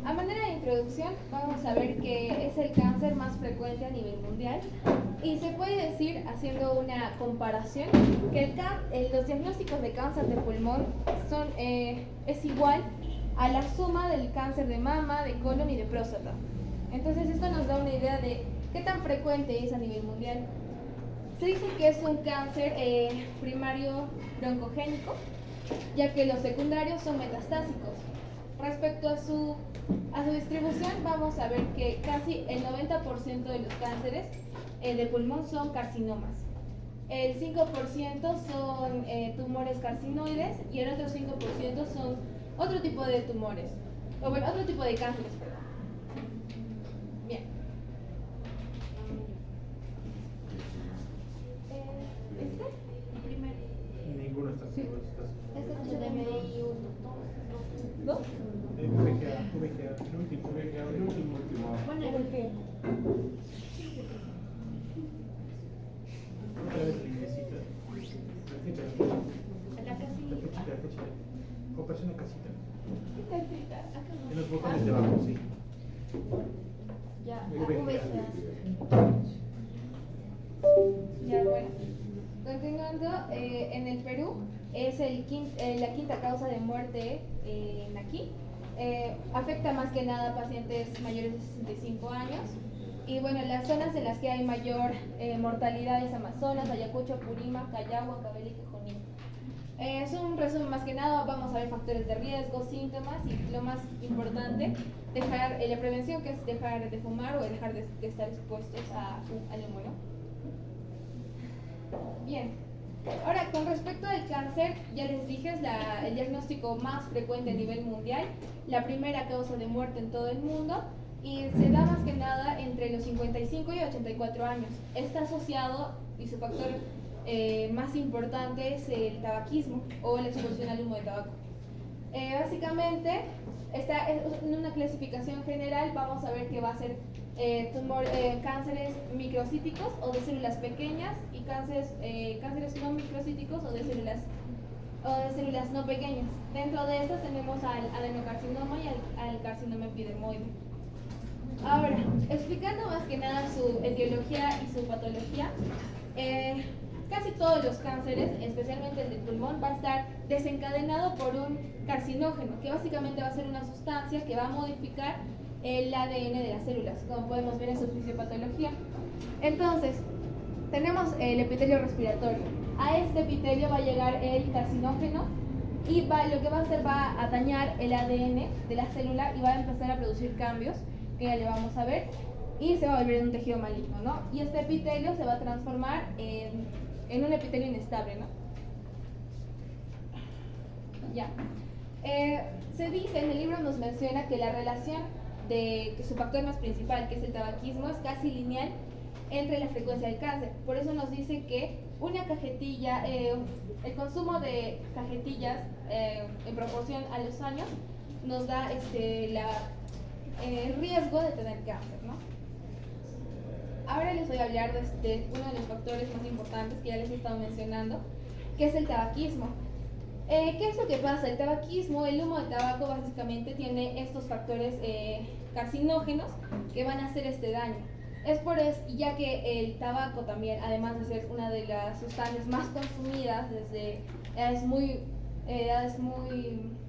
A manera de introducción, vamos a ver que es el cáncer más frecuente a nivel mundial y se puede decir, haciendo una comparación, que los diagnósticos de cáncer de pulmón es igual a la suma del cáncer de mama, de colon y de próstata. Entonces esto nos da una idea de qué tan frecuente es a nivel mundial. Se dice que es un cáncer primario broncogénico, ya que los secundarios son metastásicos. Respecto a su distribución, vamos a ver que casi el 90% de los cánceres de pulmón son carcinomas. El 5% son tumores carcinoides y el otro 5% son otro tipo de tumores, o bueno, otro tipo de cánceres, perdón. Bien. Primero. Ninguno está Sí. seguro. Este es HDMI 1. ¿2? VGA, el último. Bueno, Otra vez limpiecita. la casilla. La fechita. O parece una casita. ¿Qué casita? Acá no. En los botones de abajo, sí. Ya, VGA. Ya, bueno. Continuando, en el Perú es la quinta causa de muerte aquí. Afecta más que nada a pacientes mayores de 65 años. Y bueno, las zonas en las que hay mayor mortalidad es Amazonas, Ayacucho, Purímac, Callao, Cabello y Junín. Es un resumen más que nada, vamos a ver factores de riesgo, síntomas y lo más importante, la prevención, que es dejar de fumar o dejar de estar expuestos al humo, ¿no? Bien, ahora con respecto al cáncer, ya les dije, es el diagnóstico más frecuente a nivel mundial, la primera causa de muerte en todo el mundo y se da más que nada entre los 55 y 84 años. Está asociado y su factor más importante es el tabaquismo o la exposición al humo de tabaco. Básicamente, en una clasificación general vamos a ver que va a ser cánceres microcíticos o de células pequeñas y cánceres no microcíticos o de células no pequeñas. Dentro de estos tenemos al adenocarcinoma y al carcinoma epidermoide. Ahora, explicando más que nada su etiología y su patología, casi todos los cánceres, especialmente el del pulmón, va a estar desencadenado por un carcinógeno, que básicamente va a ser una sustancia que va a modificar el ADN de las células, como podemos ver en su fisiopatología. Entonces, tenemos el epitelio respiratorio. A este epitelio va a llegar el carcinógeno y lo que va a hacer va a dañar el ADN de la célula y va a empezar a producir cambios, que ya le vamos a ver, y se va a volver un tejido maligno, ¿no? Y este epitelio se va a transformar en un epitelio inestable, ¿no? Ya. Se dice, en el libro nos menciona que la relación que su factor más principal, que es el tabaquismo, es casi lineal entre la frecuencia del cáncer. Por eso nos dice que una cajetilla, el consumo de cajetillas en proporción a los años nos da el riesgo de tener cáncer, ¿no? Ahora les voy a hablar de uno de los factores más importantes que ya les he estado mencionando, que es el tabaquismo. ¿Qué es lo que pasa? El tabaquismo, el humo de tabaco básicamente tiene estos factores carcinógenos que van a hacer este daño. Es por eso, ya que el tabaco también, además de ser una de las sustancias más consumidas desde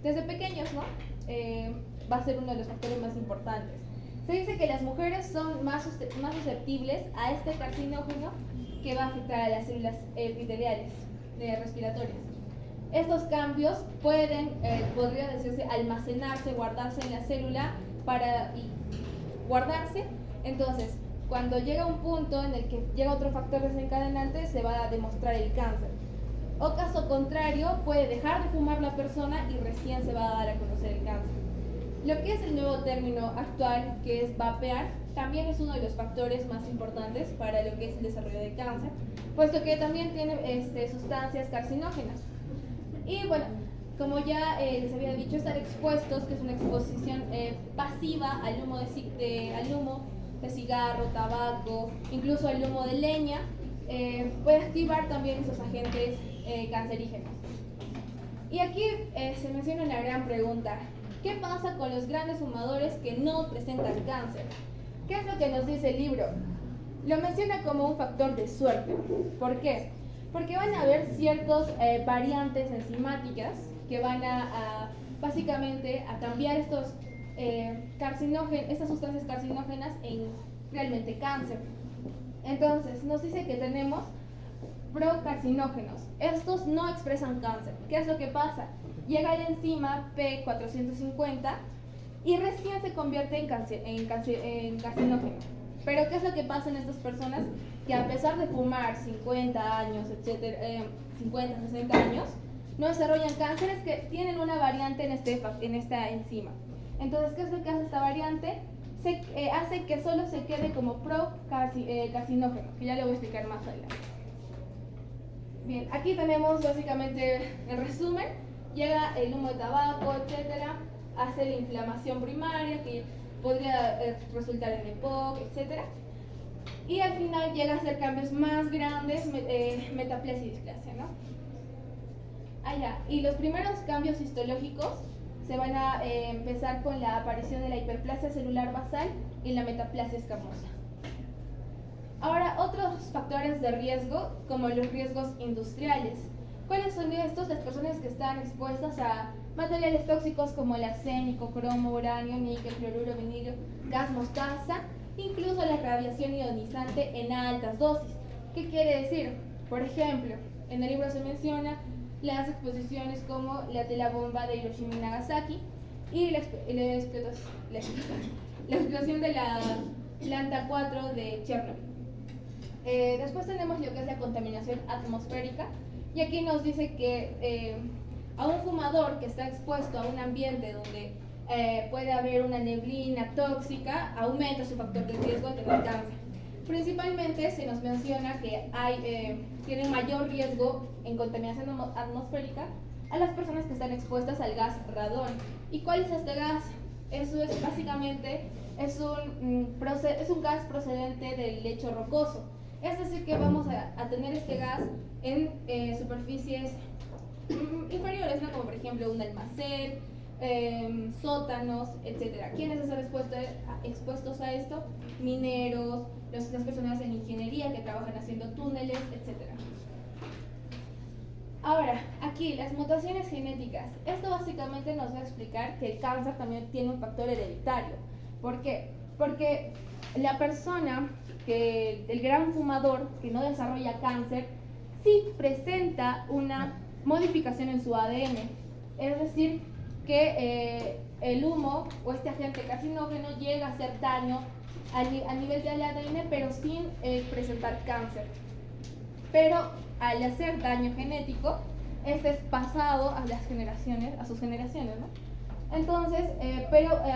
desde pequeños, ¿no? Va a ser uno de los factores más importantes. Se dice que las mujeres son más susceptibles a este carcinógeno que va a afectar a las células epiteliales respiratorias. Estos cambios podría decirse, almacenarse, guardarse en la célula guardarse. Entonces, cuando llega un punto en el que llega otro factor desencadenante, se va a demostrar el cáncer. O caso contrario, puede dejar de fumar la persona y recién se va a dar a conocer el cáncer. Lo que es el nuevo término actual, que es vapear, también es uno de los factores más importantes para lo que es el desarrollo de cáncer, puesto que también tiene sustancias carcinógenas. Y bueno, como ya les había dicho, estar expuestos, que es una exposición pasiva al humo de cigarro, tabaco, incluso al humo de leña, puede activar también esos agentes cancerígenos. Y aquí se menciona una gran pregunta: ¿Qué pasa con los grandes fumadores que no presentan cáncer? ¿Qué es lo que nos dice el libro? Lo menciona como un factor de suerte. ¿Por qué? Porque van a haber ciertas variantes enzimáticas que van básicamente a cambiar estas sustancias carcinógenas en realmente cáncer. Entonces, nos dice que tenemos procarcinógenos. Estos no expresan cáncer. ¿Qué es lo que pasa? Llega la enzima P450 y recién se convierte en carcinógeno. Pero ¿qué es lo que pasa en estas personas? Que a pesar de fumar 50 años, etcétera, 50, 60 años, no desarrollan cáncer, es que tienen una variante en esta enzima. Entonces, ¿qué es lo que hace esta variante? Hace que solo se quede como procarcinógeno, que ya le voy a explicar más adelante. Bien, aquí tenemos básicamente el resumen. Llega el humo de tabaco, etcétera, hace la inflamación primaria, que podría resultar en EPOC, etcétera. Y al final llega a hacer cambios más grandes, metaplasia y displasia, ¿no? Y los primeros cambios histológicos se van a empezar con la aparición de la hiperplasia celular basal y la metaplasia escamosa. Ahora, otros factores de riesgo, como los riesgos industriales. ¿Cuáles son estos? Las personas que están expuestas a materiales tóxicos como el arsénico, cromo, uranio, níquel, cloruro, vinilo, gas mostaza, incluso la radiación ionizante en altas dosis. ¿Qué quiere decir? Por ejemplo, en el libro se menciona las exposiciones como la de la bomba de Hiroshima y Nagasaki y la explosión de la planta 4 de Chernobyl. Después tenemos lo que es la contaminación atmosférica, y aquí nos dice que a un fumador que está expuesto a un ambiente donde puede haber una neblina tóxica, aumenta su factor de riesgo de tener cáncer. Principalmente se nos menciona que tienen mayor riesgo en contaminación atmosférica a las personas que están expuestas al gas radón. ¿Y cuál es este gas? Eso es básicamente un gas procedente del lecho rocoso. Es decir, que vamos a tener este gas en superficies inferiores, ¿no? Como por ejemplo un almacén, sótanos, etc. ¿Quiénes están expuestos a esto? Mineros, las personas en ingeniería que trabajan haciendo túneles, etc. Ahora, aquí las mutaciones genéticas. Esto básicamente nos va a explicar que el cáncer también tiene un factor hereditario. ¿Por qué? Porque la persona el gran fumador que no desarrolla cáncer sí presenta una modificación en su ADN. Es decir, que el humo o este agente carcinógeno llega a hacer daño a nivel del ADN, pero sin presentar cáncer. Pero al hacer daño genético, este es pasado a sus generaciones, ¿no? Entonces,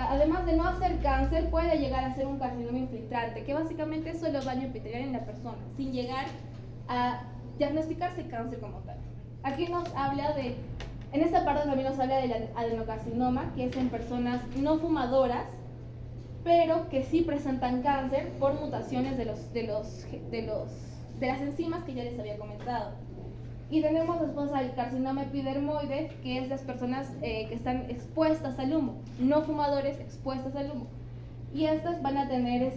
además de no hacer cáncer, puede llegar a ser un carcinoma infiltrante, que básicamente es solo daño epitelial en la persona, sin llegar a diagnosticarse cáncer como tal. Aquí nos habla en esta parte también nos habla del adenocarcinoma, que es en personas no fumadoras, pero que sí presentan cáncer por mutaciones de las enzimas que ya les había comentado. Y tenemos después al carcinoma epidermoide, que es las personas que están expuestas al humo, no fumadores expuestas al humo. Y estas van a tener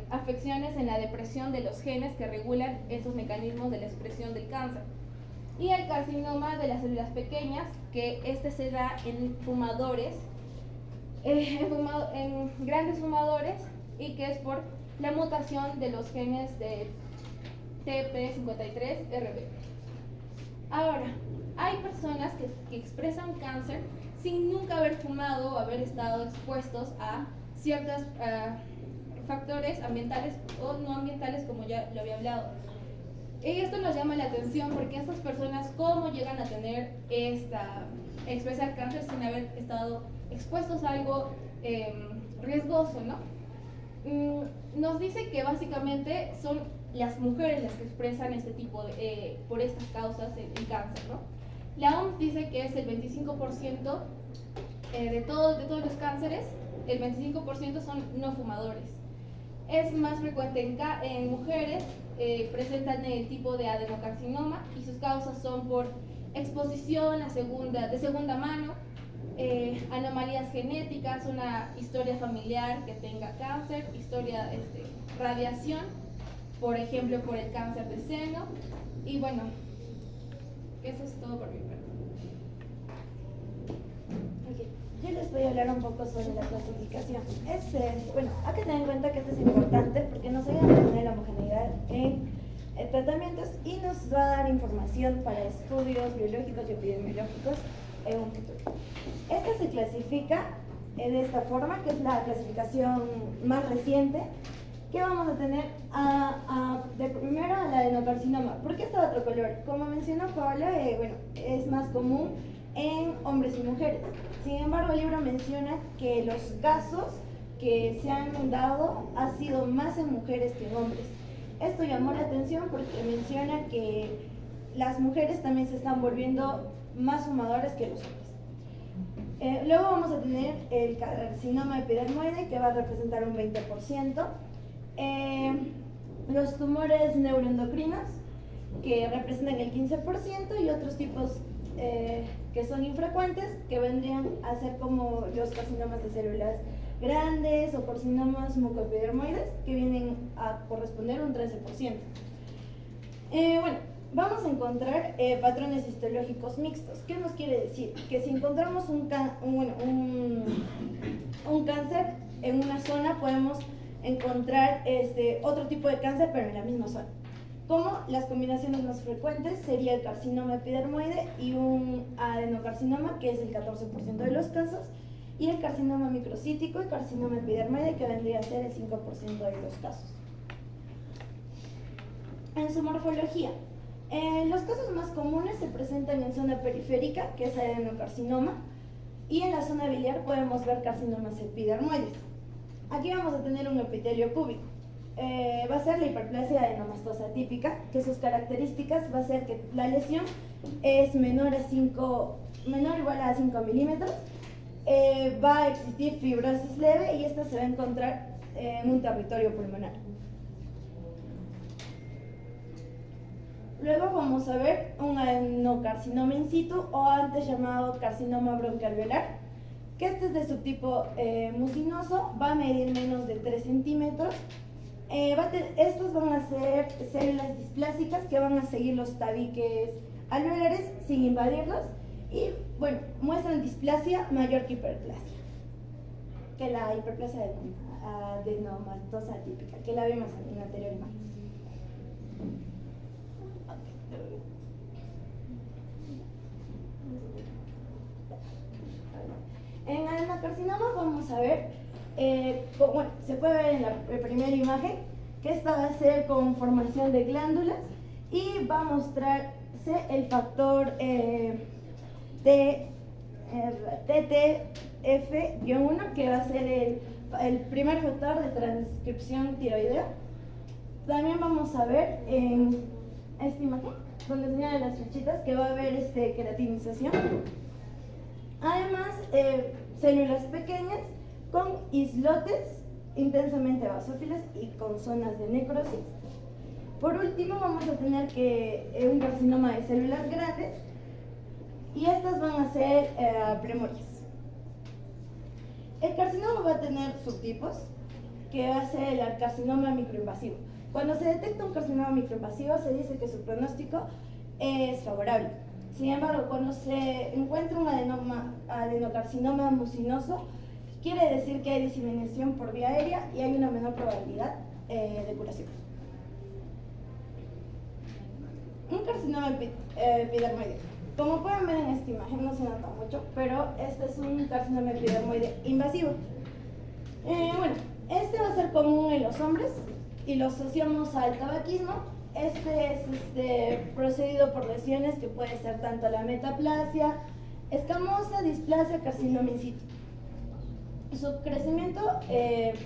afecciones en la depresión de los genes que regulan esos mecanismos de la expresión del cáncer. Y el carcinoma de las células pequeñas, que se da en fumadores, en grandes fumadores, y que es por la mutación de los genes de TP53RB. Ahora, hay personas que expresan cáncer sin nunca haber fumado o haber estado expuestos a ciertos factores ambientales o no ambientales, como ya lo había hablado. Y esto nos llama la atención porque estas personas, ¿cómo llegan a tener expresar cáncer sin haber estado expuestos a algo riesgoso, ¿no? Nos dice que básicamente son las mujeres las que expresan este tipo por estas causas el cáncer, ¿no? La OMS dice que es el 25% de todos los cánceres, el 25% son no fumadores. Es más frecuente en mujeres, presentan el tipo de adenocarcinoma y sus causas son por exposición de segunda mano, anomalías genéticas, una historia familiar que tenga cáncer, radiación, por ejemplo, por el cáncer de seno. Y bueno, eso es todo por mi parte. Okay. Yo les voy a hablar un poco sobre la clasificación. Bueno, hay que tener en cuenta que esto es importante porque nos ayuda a mantener la homogeneidad en tratamientos y nos va a dar información para estudios biológicos y epidemiológicos en un futuro. Esta se clasifica de esta forma, que es la clasificación más reciente, que vamos a tener de primero a la adenocarcinoma. ¿Por qué está de otro color? Como mencionó Paola, bueno, es más común en hombres y mujeres. Sin embargo, el libro menciona que los casos que se han dado ha sido más en mujeres que en hombres. Esto llamó la atención porque menciona que las mujeres también se están volviendo más fumadoras que los hombres. Luego vamos a tener el carcinoma epidermoide, que va a representar un 20%. Los tumores neuroendocrinos, que representan el 15%, y otros tipos que son infrecuentes, que vendrían a ser como los carcinomas de células grandes o carcinomas mucoepidermoides, que vienen a corresponder un 13%. Bueno, vamos a encontrar patrones histológicos mixtos. ¿Qué nos quiere decir? Que si encontramos un cáncer en una zona, podemos encontrar otro tipo de cáncer, pero en la misma zona. Como las combinaciones más frecuentes sería el carcinoma epidermoide y un adenocarcinoma, que es el 14% de los casos, y el carcinoma microcítico y carcinoma epidermoide, que vendría a ser el 5% de los casos. En su morfología, los casos más comunes se presentan en zona periférica, que es adenocarcinoma, y en la zona biliar podemos ver carcinomas epidermoides. Aquí vamos a tener un epitelio cúbico. Va a ser la hiperplasia adenomastosa típica, que sus características va a ser que la lesión es menor o igual a 5 milímetros. Va a existir fibrosis leve y esta se va a encontrar en un territorio pulmonar. Luego vamos a ver un adenocarcinoma in situ, o antes llamado carcinoma bronquialveolar, que este es de subtipo mucinoso, va a medir menos de 3 centímetros. Estos van a ser células displásicas que van a seguir los tabiques alveolares sin invadirlos, y bueno, muestran displasia mayor que hiperplasia, que la hiperplasia adenomatosa típica, que la vimos en la anterior imagen. En adenocarcinoma vamos a ver, bueno, se puede ver en la primera imagen que esta va a ser con formación de glándulas y va a mostrarse el factor TTF-1, que va a ser el primer factor de transcripción tiroidea. También vamos a ver en esta imagen, donde señalan las flechitas, que va a haber queratinización. Además, células pequeñas con islotes intensamente basófilas y con zonas de necrosis. Por último, vamos a tener un carcinoma de células grandes, y estas van a ser primorias. El carcinoma va a tener subtipos, que va a ser el carcinoma microinvasivo. Cuando se detecta un carcinoma microinvasivo, se dice que su pronóstico es favorable. Sin embargo, cuando se encuentra un adenocarcinoma mucinoso, quiere decir que hay diseminación por vía aérea y hay una menor probabilidad de curación. Un carcinoma epidermoide. Como pueden ver en esta imagen, no se nota mucho, pero este es un carcinoma epidermoide invasivo. Bueno, este va a ser común en los hombres y lo asociamos al tabaquismo. Este es procedido por lesiones que puede ser tanto la metaplasia escamosa, displasia, carcinoma in situ. Su crecimiento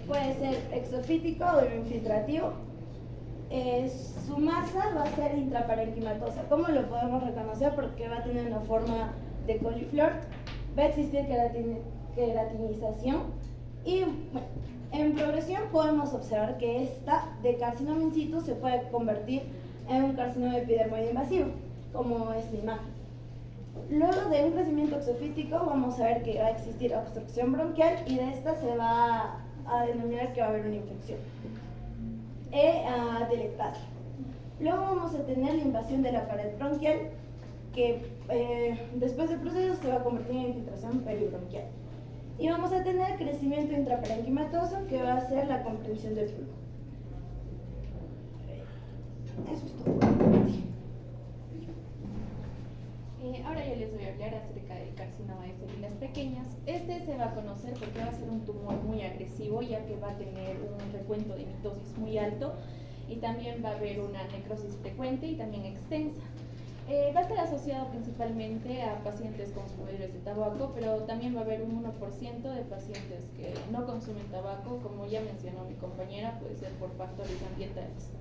puede ser exofítico o infiltrativo. Su masa va a ser intraparenquimatosa. ¿Cómo lo podemos reconocer? Porque va a tener una forma de coliflor, va a existir queratinización y bueno, en progresión podemos observar que esta de carcinoma in situ se puede convertir en un carcinoma epidermoide invasivo, como esta imagen. Luego de un crecimiento exofítico vamos a ver que va a existir obstrucción bronquial y de esta se va a denominar que va a haber una infección. Atelectasia. Luego vamos a tener la invasión de la pared bronquial que después del proceso se va a convertir en infiltración peribronquial. Y vamos a tener crecimiento intraparenquimatoso que va a ser la comprensión del pulmón. Eso es todo. Ahora yo les voy a hablar acerca del carcinoma de células pequeñas. Este se va a conocer porque va a ser un tumor muy agresivo, ya que va a tener un recuento de mitosis muy alto y también va a haber una necrosis frecuente y también extensa. Va a estar asociado principalmente a pacientes consumidores de tabaco, pero también va a haber un 1% de pacientes que no consumen tabaco, como ya mencionó mi compañera, puede ser por factores ambientales.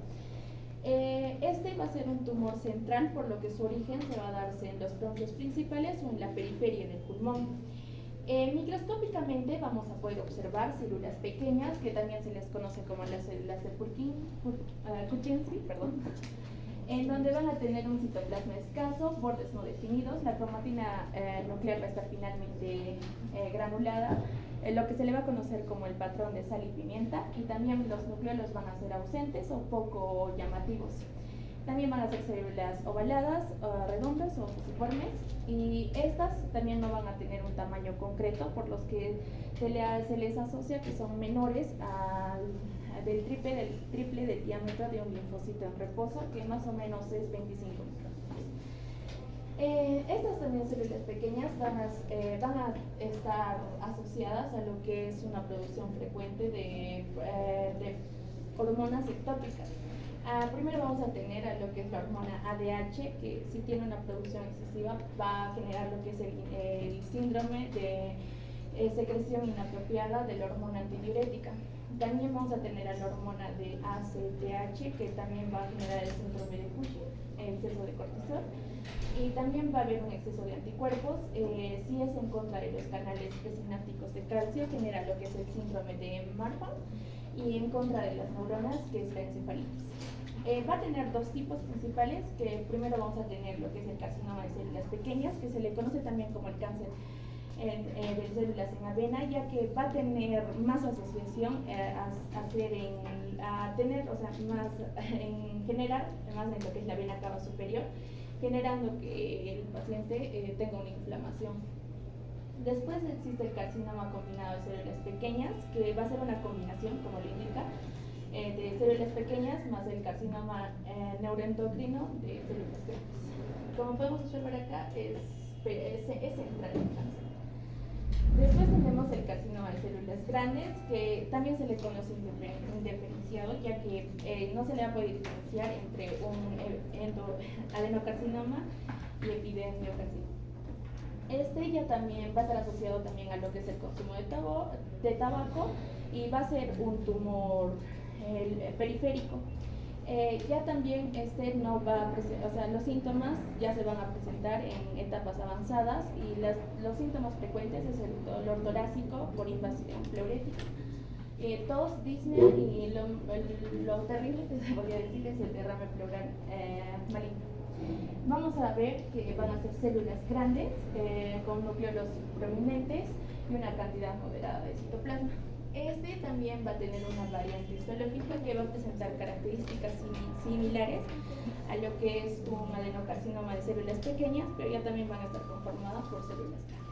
Este va a ser un tumor central, por lo que su origen se va a darse en los bronquios principales o en la periferia del pulmón. Microscópicamente vamos a poder observar células pequeñas, que también se les conoce como las células de Purkinje, en donde van a tener un citoplasma escaso, bordes no definidos, la cromatina nuclear va a estar finalmente granulada, lo que se le va a conocer como el patrón de sal y pimienta, y también los nucleolos van a ser ausentes o poco llamativos. También van a ser células ovaladas, redondas o fusiformes, y estas también no van a tener un tamaño concreto, por los que se les asocia que son menores del triple del diámetro de un linfocito en reposo, que más o menos es 25 micrómetros. Estas también células pequeñas van a estar asociadas a lo que es una producción frecuente de hormonas ectópicas. Primero vamos a tener a lo que es la hormona ADH, que si tiene una producción excesiva va a generar lo que es el síndrome de secreción inapropiada de la hormona antidiurética. También vamos a tener a la hormona de ACTH, que también va a generar el síndrome de Cushing, el exceso de cortisol. Y también va a haber un exceso de anticuerpos. Si es en contra de los canales presinápticos de calcio, genera lo que es el síndrome de Marfan, y en contra de las neuronas, que es la encefalitis. Va a tener dos tipos principales, que primero vamos a tener lo que es el carcinoma de células pequeñas, que se le conoce también como el cáncer de células en avena, ya que va a tener más asociación generar más en lo que es la vena cava superior, generando que el paciente tenga una inflamación. Después existe el carcinoma combinado de células pequeñas, que va a ser una combinación, como lo indica, de células pequeñas más el carcinoma neuroendocrino de células grandes. Como podemos observar acá, es central el cáncer. Después tenemos el carcinoma de células grandes, que también se le conoce indiferenciado, ya que no se le va a poder diferenciar entre un adenocarcinoma y epidemiocarcinoma. Este ya también va a estar asociado también a lo que es el consumo de tabaco, y va a ser un tumor periférico. Ya también no va a presentar, los síntomas ya se van a presentar en etapas avanzadas, y los síntomas frecuentes es el dolor torácico por invasión pleurética, tos, disnea, y lo terrible que se podría decir es el derrame pleural maligno. Vamos a ver que van a ser células grandes con nucleolos prominentes y una cantidad moderada de citoplasma. Este también va a tener una variante histológica que va a presentar características similares a lo que es un adenocarcinoma de células pequeñas, pero ya también van a estar conformadas por células grandes.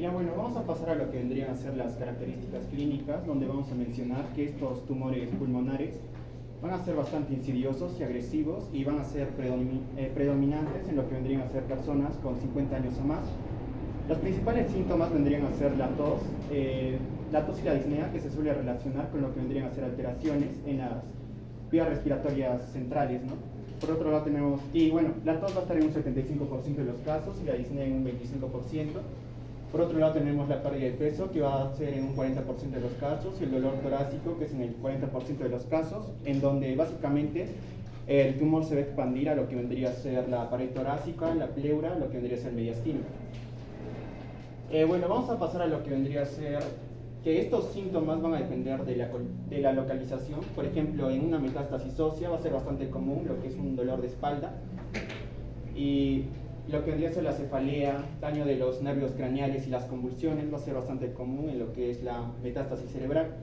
Ya bueno, vamos a pasar a lo que vendrían a ser las características clínicas, donde vamos a mencionar que estos tumores pulmonares van a ser bastante insidiosos y agresivos, y van a ser predominantes en lo que vendrían a ser personas con 50 años o más. Los principales síntomas vendrían a ser la tos y la disnea, que se suele relacionar con lo que vendrían a ser alteraciones en las vías respiratorias centrales, ¿no? Por otro lado tenemos, y bueno, la tos va a estar en un 75% de los casos y la disnea en un 25%. Por otro lado tenemos la pérdida de peso, que va a ser en un 40% de los casos, y el dolor torácico, que es en el 40% de los casos, en donde básicamente el tumor se va a expandir a lo que vendría a ser la pared torácica, la pleura, lo que vendría a ser el mediastino. Bueno, vamos a pasar a lo que vendría a ser que estos síntomas van a depender de la localización. Por ejemplo, en una metástasis ósea va a ser bastante común lo que es un dolor de espalda, y lo que vendría a ser la cefalea, daño de los nervios craneales y las convulsiones va a ser bastante común en lo que es la metástasis cerebral.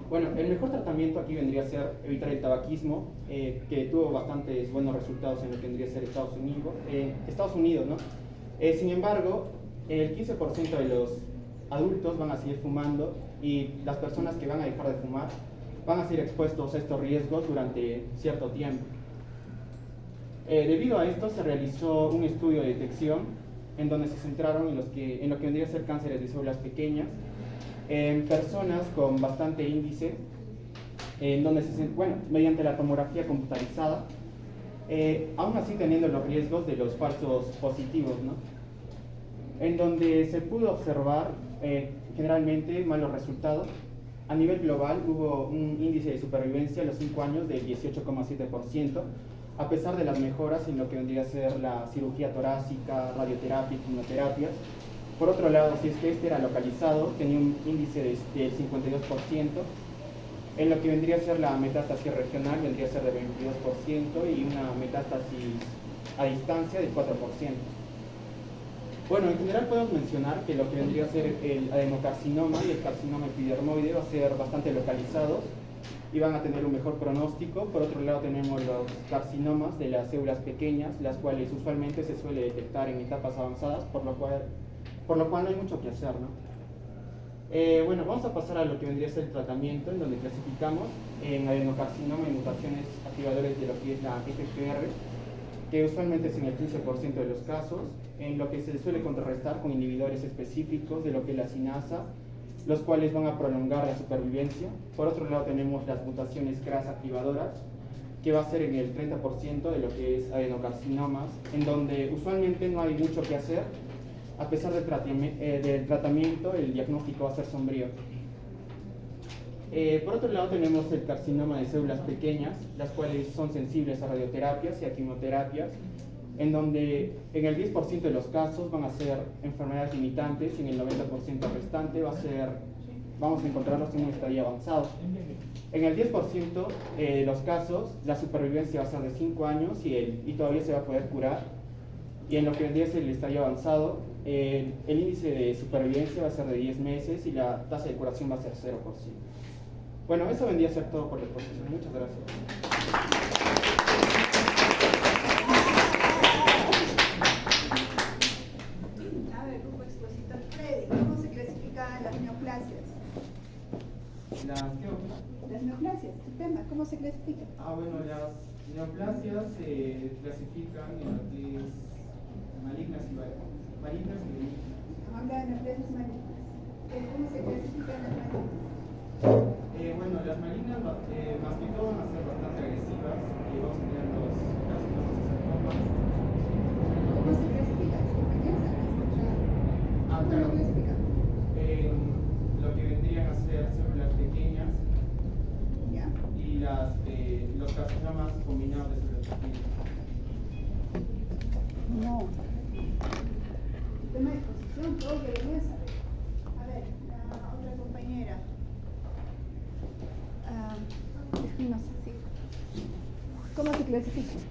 Bueno, el mejor tratamiento aquí vendría a ser evitar el tabaquismo, que tuvo bastantes buenos resultados en lo que vendría a ser Estados Unidos, ¿no? Sin embargo, el 15% de los adultos van a seguir fumando, y las personas que van a dejar de fumar van a ser expuestos a estos riesgos durante cierto tiempo. Debido a esto se realizó un estudio de detección en donde se centraron en lo que vendría a ser cánceres de células pequeñas en personas con bastante índice, en donde mediante la tomografía computarizada, aún así teniendo los riesgos de los falsos positivos, ¿no? En donde se pudo observar generalmente malos resultados. A nivel global hubo un índice de supervivencia a los 5 años del 18,7%, a pesar de las mejoras en lo que vendría a ser la cirugía torácica, radioterapia y quimioterapia. Por otro lado, si es que este era localizado, tenía un índice del 52%, en lo que vendría a ser la metástasis regional vendría a ser de 22% y una metástasis a distancia del 4%. Bueno, en general podemos mencionar que lo que vendría a ser el adenocarcinoma y el carcinoma epidermoide va a ser bastante localizados y van a tener un mejor pronóstico. Por otro lado tenemos los carcinomas de las células pequeñas, las cuales usualmente se suele detectar en etapas avanzadas, por lo cual no hay mucho que hacer, ¿no? Bueno, vamos a pasar a lo que vendría a ser el tratamiento, en donde clasificamos en adenocarcinoma y mutaciones activadores de lo que es la FGFR, que usualmente es en el 15% de los casos, en lo que se suele contrarrestar con inhibidores específicos de lo que es la cinasa, los cuales van a prolongar la supervivencia. Por otro lado tenemos las mutaciones KRAS activadoras, que va a ser en el 30% de lo que es adenocarcinomas, en donde usualmente no hay mucho que hacer. A pesar del tratamiento, el diagnóstico va a ser sombrío. Por otro lado tenemos el carcinoma de células pequeñas, las cuales son sensibles a radioterapias y a quimioterapias, en donde en el 10% de los casos van a ser enfermedades limitantes y en el 90% restante vamos a encontrarlos en un estadio avanzado. En el 10% de los casos la supervivencia va a ser de 5 años y todavía se va a poder curar, y en lo que vendría a ser el estadio avanzado, el índice de supervivencia va a ser de 10 meses y la tasa de curación va a ser 0%. Bueno, eso vendría a ser todo por el proceso. Muchas gracias. A ver, grupo expositor Freddy, ¿cómo se clasifican las neoplasias? Las neoplasias, tu tema, ¿cómo se clasifican? Bueno, las neoplasias se clasifican en lo que es malignas y benignas. Habla de neoplasias malignas. ¿Cómo se clasifican las malignas? Bueno, las malignas más que todo van a ser bastante agresivas, y vamos a tener los carcinomas. ¿Cómo se clasifican? ¿Compañeros han escuchado? ¿Cómo Claro. lo clasifican? Lo que vendrían a ser células pequeñas ¿Ya? y los carcinomas combinados de células pequeñas. No. El tema de exposición, todo lo que debería saber. A ver, la otra compañera. Espinosa, sí. ¿Cómo se clasifican?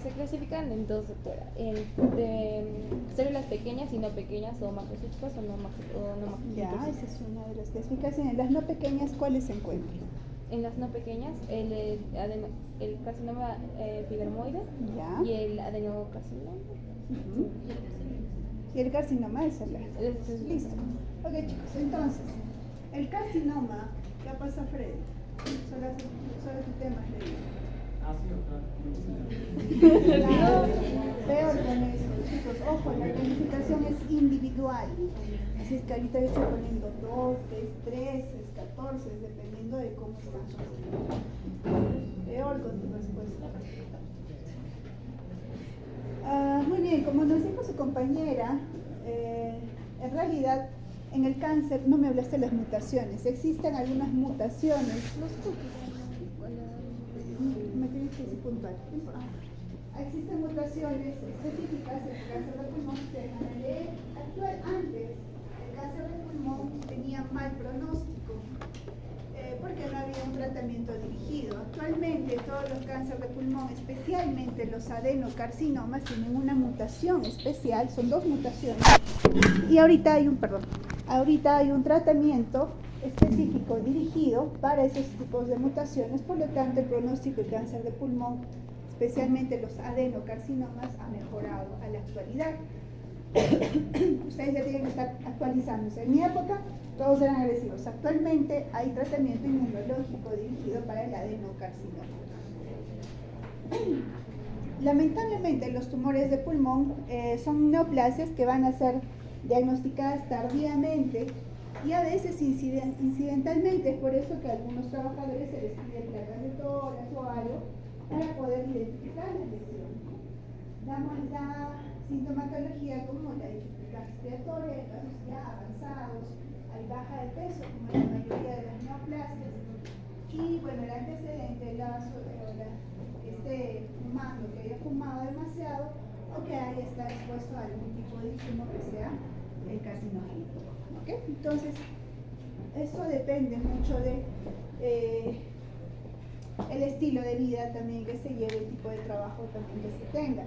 Se clasifican en dos sectores, de células pequeñas y no pequeñas, o macrocíticos o no macrocíticos. Ya, esa es una de las clasificaciones. Las no pequeñas, ¿cuáles se encuentran? En las no pequeñas, el carcinoma epidermoide Ya. y el adenocarcinoma. Ujú. Y el carcinoma de células. Ese es- Listo. Ok, chicos, entonces, el carcinoma, ¿qué pasa, Freddy? Solo tu tema, Freddy. Claro, peor con eso, chicos. Ojo, la planificación es individual. Así es que ahorita yo estoy poniendo 2, 3, 14, dependiendo de cómo están sus. Peor con tu respuesta. Muy bien, como nos dijo su compañera, en realidad en el cáncer, no me hablaste de las mutaciones, existen algunas mutaciones. Me tienes que decir puntual. Existen mutaciones específicas en el cáncer de pulmón que de manera actual antes cáncer de pulmón tenía mal pronóstico, porque no había un tratamiento dirigido. Actualmente todos los cánceres de pulmón, especialmente los adenocarcinomas, tienen una mutación especial, son 2 mutaciones, y ahorita hay un tratamiento específico dirigido para esos tipos de mutaciones. Por lo tanto, el pronóstico de cáncer de pulmón, especialmente los adenocarcinomas, ha mejorado a la actualidad. Ustedes ya tienen que estar actualizándose. En mi época todos eran agresivos. Actualmente hay tratamiento inmunológico dirigido para el adenocarcinoma. Lamentablemente los tumores de pulmón son neoplasias que van a ser diagnosticadas tardíamente y a veces incidentalmente. Es por eso que a algunos trabajadores se les pide placas de tórax o algo para poder identificar la lesión. Damos la sintomatología como la dificultad respiratoria, en casos ya avanzados, hay baja de peso, como en la mayoría de las neoplasias, y bueno, el antecedente, esté fumando, que haya fumado demasiado, o que haya estado expuesto a algún tipo de insumo que sea el carcinogénico. ¿Okay? Entonces, eso depende mucho de el estilo de vida también que se lleve, el tipo de trabajo también que se tenga.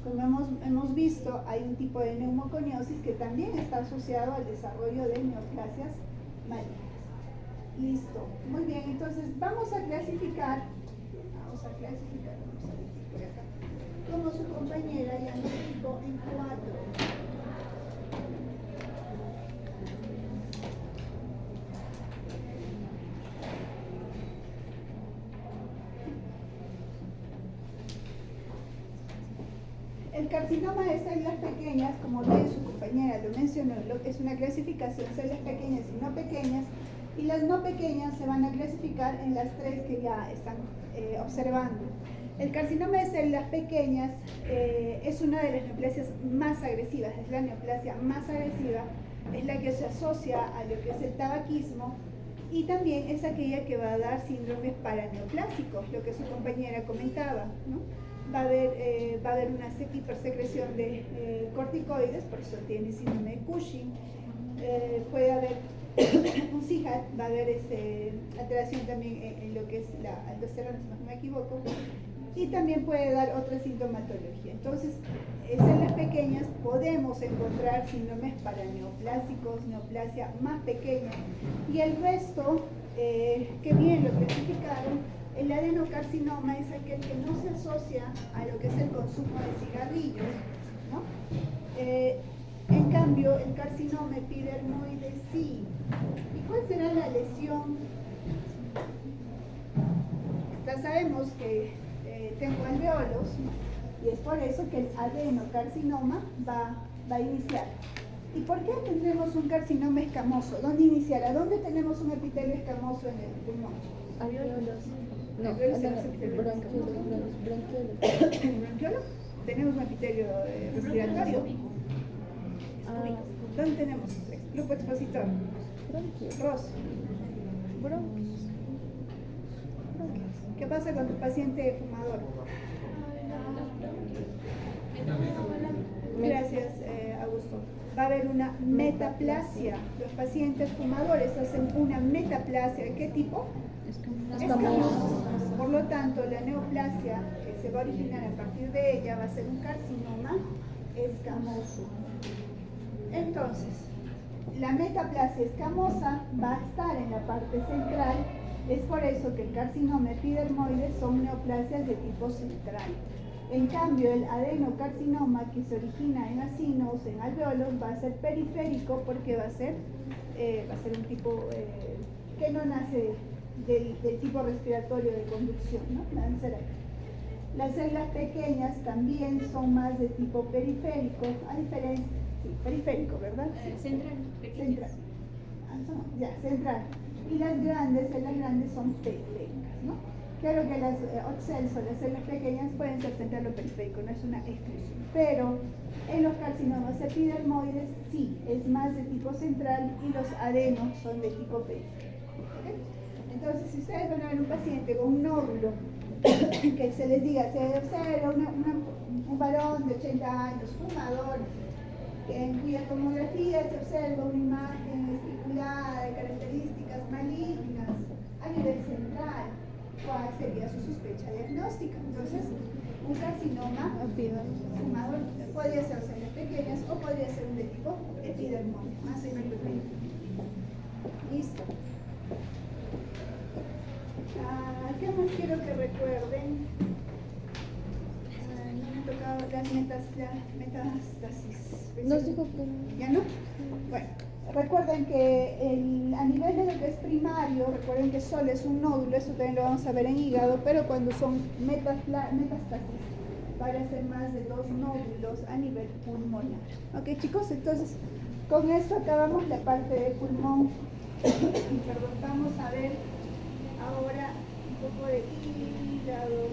Como hemos visto, hay un tipo de neumoconiosis que también está asociado al desarrollo de neoplasias malignas. Listo. Muy bien, entonces vamos a clasificar, vamos a decir por acá, como su compañera ya nos dijo, en 4. El carcinoma de células pequeñas, como bien su compañera lo mencionó, es una clasificación, células pequeñas y no pequeñas, y las no pequeñas se van a clasificar en las 3 que ya están observando. El carcinoma de células pequeñas es una de las neoplasias más agresivas, es la neoplasia más agresiva, es la que se asocia a lo que es el tabaquismo, y también es aquella que va a dar síndromes paraneoplásicos, lo que su compañera comentaba, ¿no? Va a haber una hipersecreción de corticoides, por eso tiene síndrome de Cushing. Puede haber un CIGAT, va a haber alteración también en lo que es la aldosterona, si no me equivoco, y también puede dar otra sintomatología. Entonces, en células pequeñas podemos encontrar síndromes paraneoplásicos, neoplasia más pequeña, y el resto, que bien lo clasificaron. El adenocarcinoma es aquel que no se asocia a lo que es el consumo de cigarrillos, ¿no? En cambio, el carcinoma epidermoide sí. ¿Y cuál será la lesión? Ya sabemos que tengo alveolos, y es por eso que el adenocarcinoma va a iniciar. ¿Y por qué tendremos un carcinoma escamoso? ¿Dónde iniciará? ¿Dónde tenemos un epitelio escamoso en el pulmón? Alveolos. No, bronquiolo. Tenemos un epitelio respiratorio. ¿Dónde tenemos? Grupo expositor. Ros. ¿Qué pasa con tu paciente fumador? Gracias, Augusto. Va a haber una metaplasia. Los pacientes fumadores hacen una metaplasia. ¿De qué tipo? Escamosa. Por lo tanto, la neoplasia que se va a originar a partir de ella va a ser un carcinoma escamoso. Entonces, la metaplasia escamosa va a estar en la parte central. Es por eso que el carcinoma epidermoide son neoplasias de tipo central. En cambio, el adenocarcinoma que se origina en acinos, en alveolos, va a ser periférico porque va a ser un tipo que no nace del tipo respiratorio de conducción, ¿no? Las células pequeñas también son más de tipo periférico, a diferencia, sí, periférico, ¿verdad? Central. Central. Central. Y las células grandes son periféricas, ¿no? Claro que las cells o las células pequeñas pueden ser central o periférico, no es una exclusión. Pero en los carcinomas epidermoides sí, es más de tipo central, y los adenos son de tipo periférico. ¿Okay? Entonces, si ustedes van a ver un paciente con un nódulo, que se les diga, se observa un varón de 80 años, fumador, en cuya tomografía se observa una imagen especulada de características malignas a nivel central. ¿Cuál sería su sospecha diagnóstica? Entonces, un carcinoma fumador podría ser células pequeñas o podría ser un de tipo epidermoide, más pequeño. Listo. ¿Qué más quiero que recuerden? No me ha tocado las metástasis. Nos dijo que ¿Ya no? Bueno, recuerden que a nivel de lo que es primario, recuerden que solo es un nódulo, eso también lo vamos a ver en hígado, pero cuando son metástasis, van a ser más de 2 nódulos a nivel pulmonar. Ok, chicos, entonces con esto acabamos la parte de pulmón. Perdón, vamos a ver ahora un poco de hígado.